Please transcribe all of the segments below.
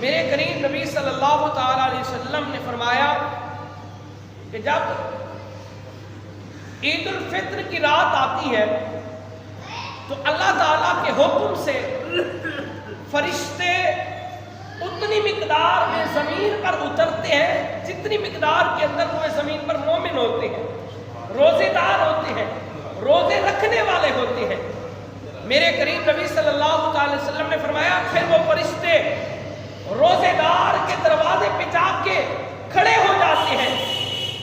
میرے کریم نبی صلی اللہ تعالی علیہ وسلم نے فرمایا کہ جب عید الفطر کی رات آتی ہے تو اللہ تعالیٰ کے حکم سے فرشتے اتنی مقدار میں زمین پر اترتے ہیں جتنی مقدار کے اندر وہ زمین پر مومن ہوتے ہیں، روزے دار ہوتے ہیں، روزے رکھنے والے ہوتے ہیں۔ میرے کریم نبی صلی اللہ علیہ وسلم نے فرمایا پھر وہ فرشتے روزے دار کے دروازے پہ جا کے کھڑے ہو جاتے ہیں،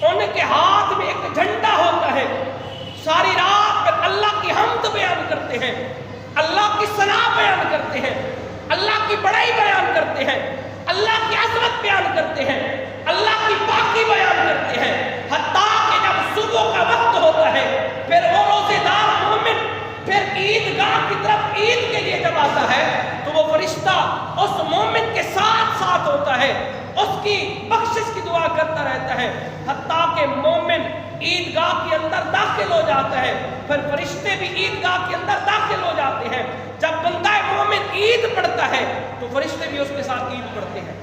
ان کے ہاتھ میں ایک جھنڈا ہوتا ہے، ساری رات پر اللہ کی حمد بیان کرتے ہیں، اللہ کی ثنا بیان کرتے ہیں، اللہ کی بڑائی بیان کرتے ہیں، اللہ کی عظمت بیان کرتے ہیں، اللہ کی پاکی بیان کرتے ہیں، حتیٰ کہ جب صبح کا وقت ہوتا ہے پھر وہ روزے دار مومن پھر عیدگاہ کی طرف عید کے لیے جب آتا ہے تو وہ فرشتہ اس مومن کے ساتھ ساتھ ہوتا ہے، اس کی بخشش کی دعا کرتا رہتا ہے، حتیٰ کہ مومن عیدگاہ کے اندر داخل ہو جاتا ہے، پھر فرشتے بھی عیدگاہ کے اندر داخل ہو جاتے ہیں۔ جب بندہ مومن عید پڑھتا ہے تو فرشتے بھی اس کے ساتھ عید پڑھتے ہیں۔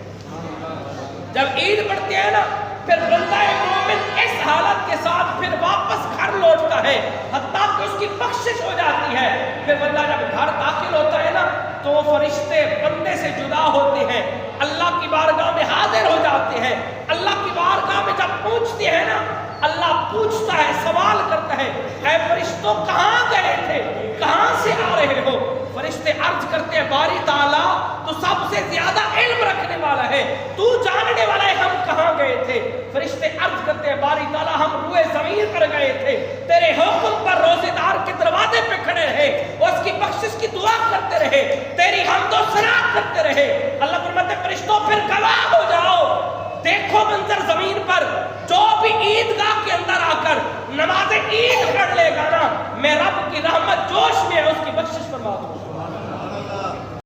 جب عید پڑھتے ہیں نا پھر بندہ مومن اس حالت کے ساتھ پھر واپس گھر لوٹتا ہے، حتیٰ کہ اس کی بخشش ہو جاتی ہے۔ پھر بندہ جب گھر داخل ہوتا ہے نا تو وہ فرشتے بندے سے جدا ہوتے ہیں، اللہ کی بارگاہ میں حاضر ہو جاتے ہیں۔ اللہ کی بارگاہ میں جب پہنچتے ہیں نا اللہ پوچھتا ہے، سوال کرتا ہے، اے فرشتوں کہاں گئے تھے، کہاں سے آ رہے ہو؟ فرشتے عرض کرتے ہیں باری تعالیٰ تو سب سے زیادہ علم رکھنے والا ہے، تو جاننے والا ہے ہم کہاں گئے تھے۔ فرشتے عرض کرتے ہیں باری تعالیٰ ہم روئے زمین پر گئے تھے، تیرے حکم پر روزے دار کے دروازے پہ کھڑے رہے، اس کی بخشش کی دعا کرتے رہے، تیری حمد و ثنا کرتے رہے۔ اللہ فرماتے ہیں فرشتوں پھر گواہ ہو جاؤ، دیکھو منظر زمین پر جو بھی عیدگاہ کے اندر آ کر نماز عید پڑھ لے گا نا میں رب کی رحمت جوش میں اس کی بخشش فرما دوں۔